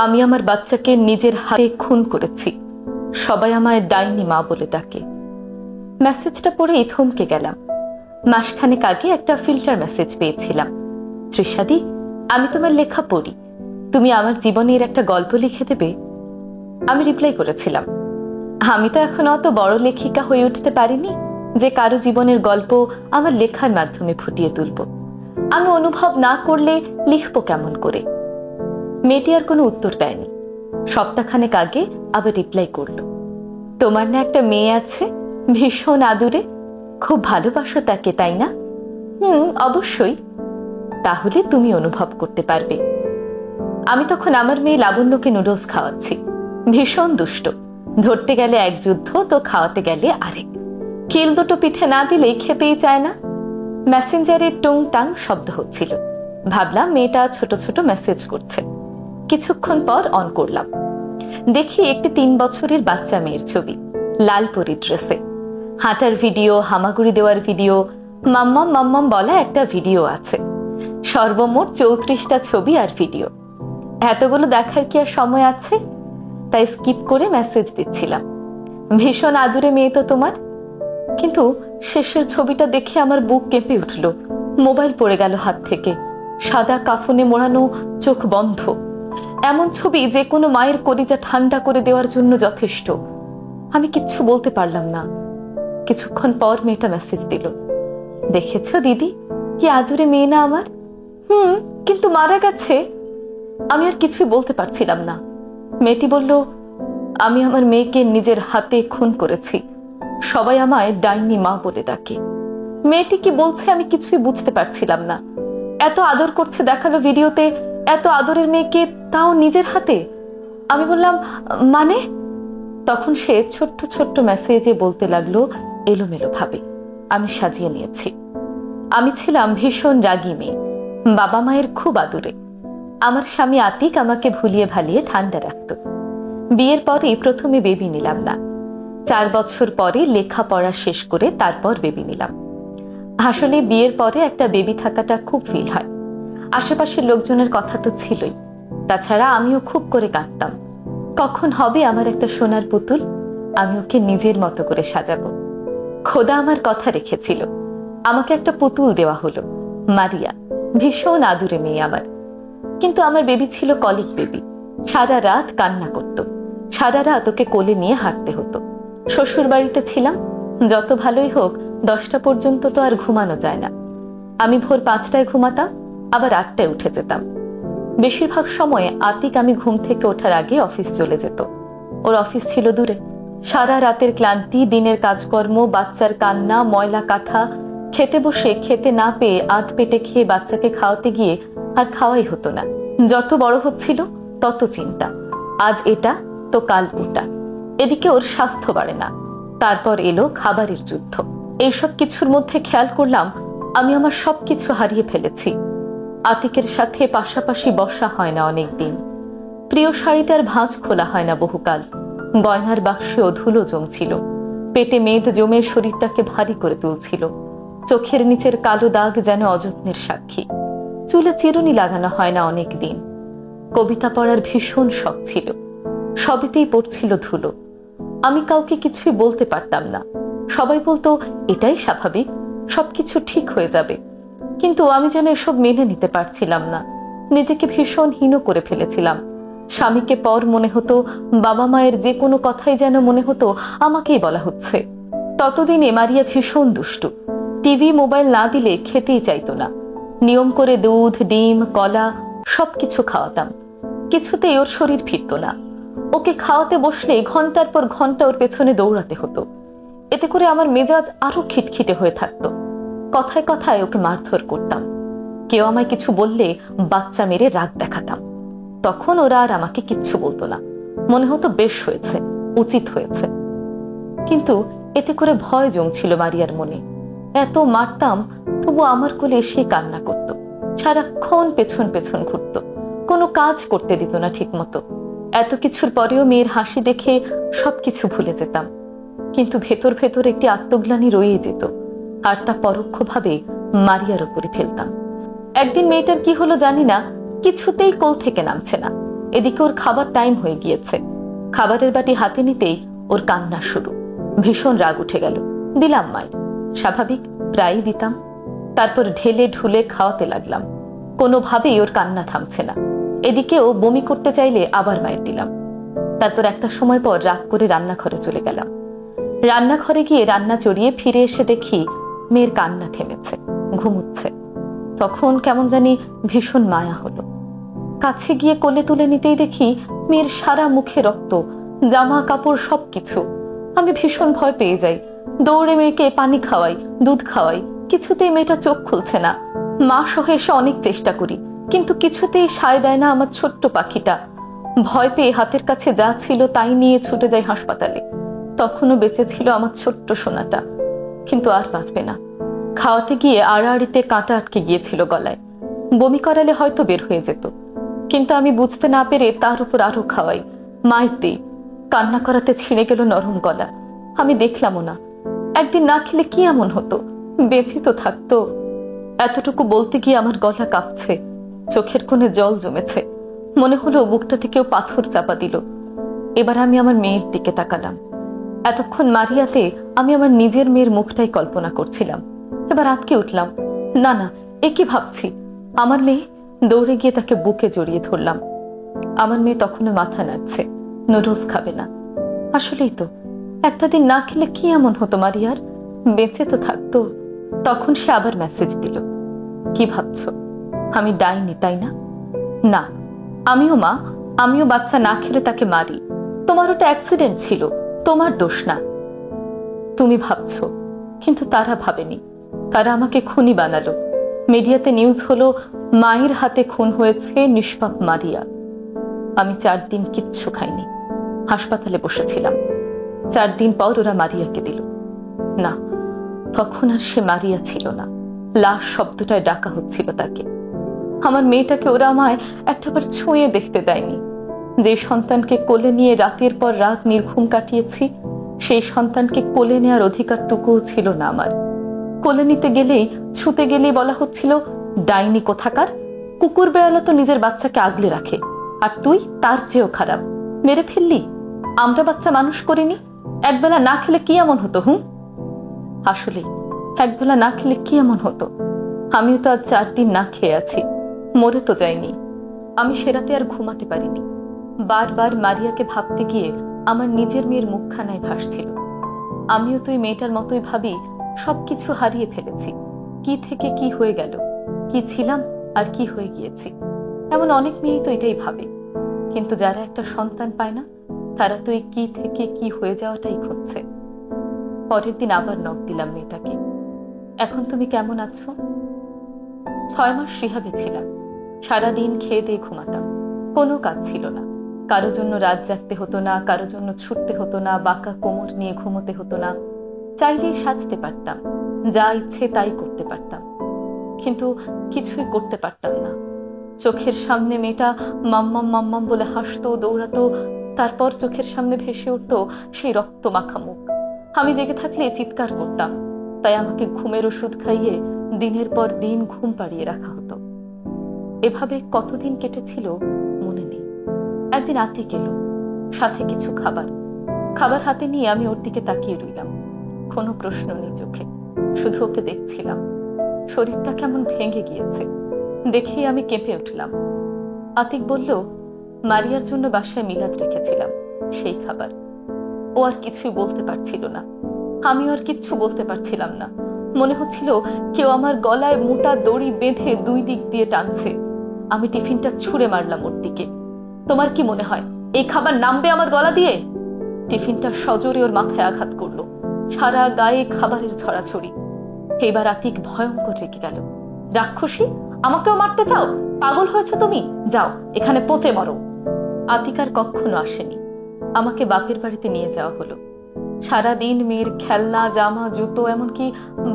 আমি আমার বাচ্চাকে নিজের হাতে খুন করেছি, সবাই আমায় ডাইনি মা বলে ডাকে। মেসেজটা পড়েই থমকে গেলাম। মাসখানেক আগে একটা ফিল্টার মেসেজ পেয়েছিলাম, তৃষাদি আমি তোমার লেখা পড়ি, তুমি আমার জীবনের একটা গল্প লিখে দেবে। আমি রিপ্লাই করেছিলাম, আমি তো এখন অত বড় লেখিকা হয়ে উঠতে পারিনি যে কারো জীবনের গল্প আমার লেখার মাধ্যমে ফুটিয়ে তুলব। আমি অনুভব না করলে লিখবো কেমন করে? মেয়েটি আর কোনো উত্তর দেয়নি। সপ্তাহখানেক আগে আবার রিপ্লাই করলো, তোমার না একটা মেয়ে আছে, ভীষণ আদুরে, খুব ভালোবাসো তাকে তাই না? অবশ্যই। তাহলে তুমি অনুভব করতে পারবে। আমি তখন আমার মেয়ে লাবণ্যকে নুডলস খাওয়াচ্ছি। ভীষণ দুষ্ট, ধরতে গেলে এক যুদ্ধ তো খাওয়াতে গেলে আরেক। কিল দুটো পিঠে না দিলেই খেতেই চায় না। মেসেঞ্জারে টুং টাং শব্দ হচ্ছিল। ভাবলাম মেয়েটা ছোট ছোট মেসেজ করছে। কিছুক্ষণ পর অন করলাম, দেখি একটি 3 বছরের বাচ্চা মেয়ের ছবি, লাল পরি ড্রেসে। হাঁটার ভিডিও, হামাগুড়ি দেওয়ার ভিডিও, মাম্মাম মাম্মাম বলা একটা ভিডিও আছে। সর্বমোট 34টা ছবি আর ভিডিও। এতগুলো দেখার কি আর সময় আছে? তাই স্কিপ করে মেসেজ দিচ্ছিলাম, ভীষণ আদুরে মেয়ে তো তোমার। কিন্তু শেষের ছবিটা দেখে আমার বুক কেঁপে উঠল। মোবাইল পড়ে গেল হাত থেকে। সাদা কাফনে মোড়ানো, চোখ বন্ধ। এমন ছবি যে কোনো মায়ের কলিজা ঠান্ডা করে দেওয়ার জন্য যথেষ্ট। আমি কিচ্ছু বলতে পারলাম না। কিছুক্ষণ পর মেয়েটা মেসেজ দিল, দেখেছো দিদি কি আদুরে মেয়ে না আমার? কিন্তু মারা গেছে। আমি আর কিছুই বলতে পারছিলাম না। মেয়েটি বলল, আমি আমার মেয়েকে নিজের হাতে খুন করেছি, সবাই আমায় ডাইনি মা বলে ডাকে। মেয়েটি কি বলছে আমি কিছুই বুঝতে পারছিলাম না। এত আদর করছে দেখালো ভিডিওতে, এত আদরের মেয়েকে, তাও নিজের হাতে। আমি বললাম, মানে? তখন সে ছোট্ট ছোট্ট মেসেজে বলতে লাগলো এলোমেলো ভাবে। আমি সাজিয়ে নিয়েছি। আমি ছিলাম ভীষণ রাগী মেয়ে, বাবা মায়ের খুব আদরে। আমার স্বামী আতিক আমাকে ভুলিয়ে ভালিয়ে ঠান্ডা রাখত। বিয়ের পরেই প্রথমে বেবি নিলাম না, 4 বছর পরে লেখাপড়া শেষ করে তারপর বেবি নিলাম। আসলে বিয়ের পরে একটা বেবি থাকাটা খুব ফিল হয়। আশেপাশের লোকজনের কথা তো ছিলই, তাছাড়া আমিও খুব করে কাঁদতাম, কখন হবে আমার একটা সোনার পুতুল, আমি ওকে নিজের মতো করে সাজাবো। খোদা আমার কথা রেখেছিল, আমাকে একটা পুতুল দেওয়া হলো, মারিয়া, ভীষণ আদুরে মেয়ে আমার। কিন্তু আমার বেবি ছিল কলিক বেবি, সারা রাত কান্না করত, সারা রাত ওকে কোলে নিয়ে হাঁটতে হতো। শ্বশুর বাড়িতে ছিলাম, যত ভালোই হোক 10টা পর্যন্ত তো আর ঘুমানো যায় না। আমি ভোর 5টায় ঘুমাতাম, আবার 8টায় উঠে যেতাম। বেশিরভাগ সময়ে আতিক আমি ঘুম থেকে ওঠার আগে অফিস চলে যেত। ওর অফিস ছিল দূরে। সারা রাতের ক্লান্তি, দিনের কাজকর্ম, বাচ্চার কান্না, ময়লা কাঁথা, খেতে বসে খেতে না পেয়ে আধ পেটে খেয়ে বাচ্চাকে খাওয়াতে গিয়ে আর খাওয়াই হতো না। যত বড় হচ্ছিল তত চিন্তা, আজ এটা তো কাল ওটা। এদিকে ওর স্বাস্থ্য বাড়ে না। তারপর এলো খাবারের যুদ্ধ। এইসব কিছুর মধ্যে খেয়াল করলাম আমি আমার সবকিছু হারিয়ে ফেলেছি। আতিকের সাথে পাশাপাশি বসা হয় না অনেকদিন। প্রিয় শাড়িটার ভাঁজ খোলা হয় না বহুকাল। গয়নার বাক্সে ধুলো জমছিল, পেটে মেদ জমে শরীরটাকে ভারী করে তুলছিল। চোখের নিচের কালো দাগ যেন অযত্নের সাক্ষী। চুলে চিরুনি লাগানো হয় না অনেকদিন। কবিতা পড়ার ভীষণ শখ ছিল, সবেতেই পড়ছিল ধুলো। আমি কাউকে কিছুই বলতে পারতাম না। সবাই বলতো এটাই স্বাভাবিক, সবকিছু ঠিক হয়ে যাবে। কিন্তু আমি যেন এসব মেনে নিতে পারছিলাম না। নিজেকে ভীষণ হীন করে ফেলেছিলাম। স্বামীকে পর মনে হতো, বাবা মায়ের যে কোনো কথাই যেন মনে হতো আমাকেই বলা হচ্ছে। ততদিনে মারিয়া ভীষণ দুষ্টু। টিভি মোবাইল না দিলে খেতেই চাইতো না। নিয়ম করে দুধ, ডিম, কলা সবকিছু খাওয়াতাম, কিছুতেই ওর শরীর ফিরত না। ওকে খাওয়াতে বসলে ঘন্টার পর ঘন্টা ওর পেছনে দৌড়াতে হতো। এতে করে আমার মেজাজ আরো খিটখিটে হয়ে থাকতো। কথায় কথায় ওকে মারধর করতাম। কেউ আমায় কিছু বললে বাচ্চা মেরে রাগ দেখাতাম। তখন ওরা আর আমাকে কিচ্ছু বলতো না, মনে হতো বেশ হয়েছে, উচিত হয়েছে। কিন্তু এতে করে ভয় জমছিল মারিয়ার মনে। এত মারতাম, তবু আমার কোলে এসে কান্না করত, সারাক্ষণ পেছন পেছন ঘুরত, কোনো কাজ করতে দিত না ঠিক মতো। এত কিছুর পরেও মেয়ের হাসি দেখে সবকিছু ভুলে যেতাম। কিন্তু ভেতর ভেতর একটি আত্মগ্লানি রয়ে যেত, আর তা পরোক্ষভাবে মারিয়ার উপরে ফেলতাম। একদিন মেয়েটার কি হলো জানি না, কিছুতেই কোল থেকে নামছে না। এদিকে ওর খাবার টাইম হয়ে গিয়েছে। খাবারের বাটি হাতে নিতেই ওর কান্না শুরু। ভীষণ রাগ উঠে গেল। দিলাম মায়ের, স্বাভাবিক, প্রায়ই দিতাম। তারপর ঢেলে ঢুলে খাওয়াতে লাগলাম। কোনোভাবেই ওর কান্না থামছে না। এদিকেও বমি করতে চাইলে আবার মায়ের দিলাম। তারপর একটা সময় পর রাগ করে রান্নাঘরে চলে গেলাম। রান্নাঘরে গিয়ে রান্না চড়িয়ে ফিরে এসে দেখি মেয়ের কান্না থেমেছে, ঘুমুচ্ছে। তখন কেমন জানি ভীষণ মায়া হলো। কাছে গিয়ে কোলে তুলে নিতেই দেখি মেয়ের সারা মুখে রক্ত, জামা কাপড় সবকিছু। আমি ভীষণ ভয় পেয়ে যাই। দৌড়ে মেয়েকে পানি খাওয়াই, দুধ খাওয়াই, কিছুতেই মেয়েটা চোখ খুলছে না। মা সহ এসে অনেক চেষ্টা করি, কিন্তু কিছুতেই সায় দেয় না আমার ছোট্ট পাখিটা। ভয় পেয়ে হাতের কাছে যা ছিল তাই নিয়ে ছুটে যাই হাসপাতালে। তখনও বেঁচে ছিল আমার ছোট্ট সোনাটা, কিন্তু আর বাঁচবে না। খাওয়াতে গিয়ে আড়াআড়িতে কাঁটা আটকে গিয়েছিল গলায়। বমি করালে হয়তো বের হয়ে যেত, কিন্তু আমি বুঝতে না পেরে তার উপর আরো খাওয়াই, মায়ের দিই। কান্না করাতে ছিঁড়ে গেল নরম গলা। আমি দেখলামও না। একদিন না খেলে কি এমন হতো, বেঁচে তো থাকতো। এতটুকু বলতে গিয়ে আমার গলা কাঁপছে, চোখের কোণে জল জমেছে। মনে হলো বুকটা থেকেও পাথর চাপা দিল। এবার আমি আমার মেয়ের দিকে তাকালাম। এতক্ষণ মারিয়াতে আমি আমার নিজের মেয়ের মুখটাই কল্পনা করছিলাম। এবার আটকে উঠলাম। না না, এ কি ভাবছি? আমার মেয়ে। দৌড়ে গিয়ে তাকে বুকে জড়িয়ে ধরলাম। আমার মেয়ে তখনও মাথা নাড়ছে, নুডলস খাবে না। আসলেই তো, একটা দিন না খেলে কি এমন হতো মারিয়ার, বেঁচে তো থাকতো। তখন সে আবার মেসেজ দিল। কি ভাবছো? আমি ডাইনি, তাই না? না, আমিও মা, আমিও বাচ্চা না খেলে তাকে মারি। তোমার ওটা অ্যাক্সিডেন্ট ছিল, তোমার দোষ না। তুমি ভাবছো, কিন্তু তারা ভাবেনি। তারা আমাকে খুনি বানালো। মিডিয়াতে নিউজ হলো মায়ের হাতে খুন হয়েছে নিষ্পাপ মারিয়া। আমি 4 দিন কিচ্ছু খাইনি, হাসপাতালে বসেছিলাম। 4 দিন পর ওরা মারিয়াকে দিল। না, তখন আর সে মারিয়া ছিল না, লাশ শব্দটায় ডাকা হচ্ছিল তাকে। আমার মেয়েটাকে ওরা আমায় একটাবার ছুঁয়ে দেখতে দেয়নি। যে সন্তানকে কোলে নিয়ে রাতের পর রাত নির্ঘুম কাটিয়েছি, সেই সন্তানকে কোলে নেওয়ার অধিকারটুকুও ছিল না আমার। কোলে নিতে গেলেই, ছুতে গেলেই বলা হচ্ছিল, ডাইনি কোথাকার, কুকুর বেড়ালে তো নিজের বাচ্চাকে আগলে রাখে, আর তুই তার চেয়েও খারাপ, মেরে ফেললি। আমরা বাচ্চা মানুষ করিনি? একবেলা না খেলে কি এমন হতো? আসলে একবেলা না খেলে কি এমন হতো? আমিও তো আজ 4 দিন না খেয়ে আছি, মরে তো যাইনি। আমি সে রাতে আর ঘুমাতে পারিনি। বারবার মারিয়াকে ভাবতে গিয়ে আমার নিজের মেয়ের মুখখানায় ভাসছিল। আমিও তুই মেয়েটার মতোই ভাবি, সবকিছু হারিয়ে ফেলেছি। কি থেকে কি হয়ে গেল, কি ছিলাম আর কি হয়ে গিয়েছি। এমন অনেক মেয়েই তো এটাই ভাবে, কিন্তু যারা একটা সন্তান পায় না, তারা তো এই কি থেকে কি হয়ে যাওয়াটাই খুঁজছে। পরের দিন আবার নক দিলাম মেয়েটাকে। এখন তুমি কেমন আছো? 6 মাস রিহাবে ছিলাম। সারাদিন খেয়ে দিয়ে ঘুমাতাম, কোনো কাজ ছিল না। কারো জন্য রাত জাগতে হতো না, কারো জন্য ছুটতে হতো না, বাঁকা কোমর নিয়ে ঘুমোতে হতো না। চাইলেই সাজতে পারতাম, যা ইচ্ছে তাই করতে পারতাম, কিন্তু কিছুই করতে পারতাম না। চোখের সামনে মেয়েটা মাম্মাম মাম্মাম বলে হাসতো, দৌড়াতো, তারপর চোখের সামনে ভেসে উঠতো সেই রক্ত মাখা মুখ। আমি জেগে থাকলে চিৎকার করতাম, তাই আমাকে ঘুমের ওষুধ খাইয়ে দিনের পর দিন ঘুম পাড়িয়ে রাখা হতো। এভাবে কতদিন কেটেছিল মনে নেই। একদিন আতিক এলো, সাথে কিছু খাবার। খাবার হাতে নিয়ে আমি ওর দিকে তাকিয়ে রইলাম। কোনো প্রশ্ন নেই চোখে, শুধু ওকে দেখছিলাম। শরীরটা কেমন ভেঙে গিয়েছে, দেখেই আমি কেঁপে উঠলাম। আতিক বলল, মারিয়ার জন্য বাসায় মিলাদ রেখেছিলাম, সেই খাবার। ও আর কিছুই বলতে পারছিল না, আমিও আর কিচ্ছু বলতে পারছিলাম না। মনে হচ্ছিল কেউ আমার গলায় মোটা দড়ি বেঁধে 2 দিক দিয়ে টানছে। আমি টিফিনটা ছুঁড়ে মারলাম ওর দিকে। তোমার কি মনে হয় এই খাবার নামবে আমার গলা দিয়ে? টিফিনটা সজোরে ওর মাথায় আঘাত করলো, সারা গায়ে খাবারের ছড়াছড়ি। এবার আতিক ভয়ঙ্কর রেগে গেল। রাক্ষসী, আমাকেও মারতে চাও? পাগল হয়েছে তুমি? যাও, এখানে পচে মরো। আতিক আর কখনো আসেনি। আমাকে বাপের বাড়িতে নিয়ে যাওয়া হলো। সারাদিন মেয়ের খেলনা, জামা, জুতো, এমনকি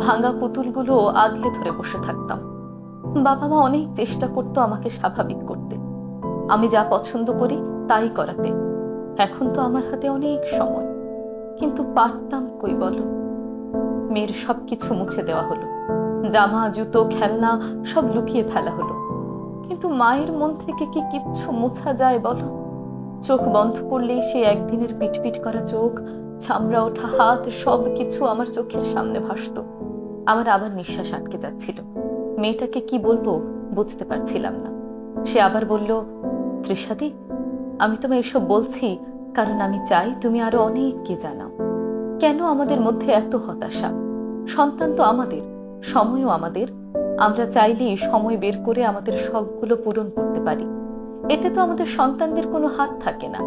ভাঙা পুতুলগুলো আগলে ধরে বসে থাকতাম। বাবা মা অনেক চেষ্টা করতো আমাকে স্বাভাবিক করতে, আমি যা পছন্দ করি তাই করাতে। এখন তো আমার হাতে অনেক সময়, কিন্তু পারতাম কই বলো? মেয়ের সবকিছু মুছে দেওয়া হলো, জামা, জুতো, খেলনা সব লুকিয়ে ফেলা হলো। কিন্তু মায়ের মন থেকে কি কিচ্ছু মোছা যায় বলো? চোখ বন্ধ করলেই সে একদিনের পিটপিট করা চোখ, চামড়া ওঠা হাত, সবকিছু আমার চোখের সামনে ভাসতো। আমার আবার নিঃশ্বাস আটকে যাচ্ছিল। মেয়েটাকে কি বলবো বুঝতে পারছিলাম না। সে আবার বলল, তৃষাদি, আমি তোমায় এসব বলছি কারণ আমি চাই তুমি আরো অনেককে জানাও। কেন আমাদের মধ্যে এত হতাশা? সন্তান তো আমাদের, সময়ও আমাদের। আমরা চাইলেই সময় বের করে আমাদের শখগুলো পূরণ করতে পারি। এতে তো আমাদের সন্তানদের কোনো হাত থাকে না।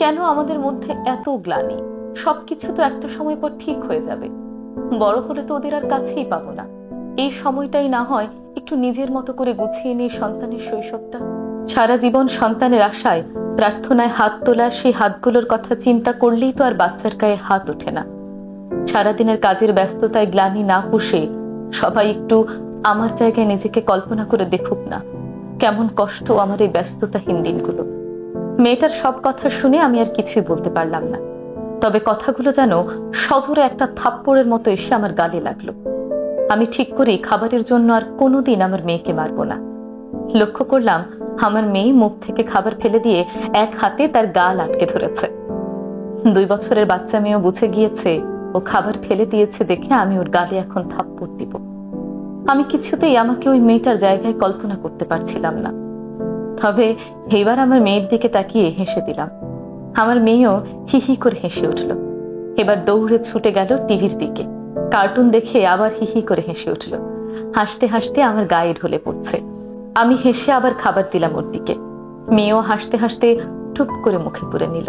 কেন আমাদের মধ্যে এত গ্লানি? সবকিছু তো একটা সময় পর ঠিক হয়ে যাবে। বড় হলে তো ওদের আর কাছেই পাবো না। এই সময়টাই না হয় একটু নিজের মতো করে গুছিয়ে নিয়ে সন্তানের শৈশবটা। সারা জীবন সন্তানের আশায়, প্রার্থনায় হাত তোলা সেই হাতগুলোর কথা চিন্তা করলেই তো আর বাচ্চার গায়ে হাত ওঠে না। সারাদিনের কাজের ব্যস্ততায় গ্লানি না পুষে সবাই একটু আমার জায়গায় নিজেকে কল্পনা করে দেখুক না, কেমন কষ্ট আমার এই ব্যস্ততাহীন দিনগুলো। মেয়েটার সব কথা শুনে আমি আর কিছুই বলতে পারলাম না। তবে কথাগুলো যেন সজোরে একটা থাপ্পড়ের মতো এসে আমার গালে লাগলো। আমি ঠিক করি খাবারের জন্য আর কোনোদিন আমার মেয়েকে মারবো না। লক্ষ্য করলাম আমার মেয়ে মুখ থেকে খাবার ফেলে দিয়ে এক হাতে তার গাল আটকে ধরেছে। 2 বছরের বাচ্চা মেয়েও বুঝে গিয়েছে ও খাবার ফেলে দিয়েছে দেখে আমি ওর গালে এখন থাপ্পড় দিব। আমি কিছুতেই আমাকে ওই মেয়েটার জায়গায় কল্পনা করতে পারছিলাম না। তবে এবার আমার মেয়ের দিকে তাকিয়ে হেসে দিলাম। আমার মেয়েও হি হি করে হেসে উঠল। এবার দৌড়ে ছুটে গেল টিভির দিকে। কার্টুন দেখে আবার হি হি করে হেসে উঠল। হাসতে হাসতে আমার গায়ে ঢলে পড়ছে। আমি হেসে আবার খাবার দিলাম ওর দিকে। মেয়েও হাসতে হাসতে টুপ করে মুখে পুরে নিল।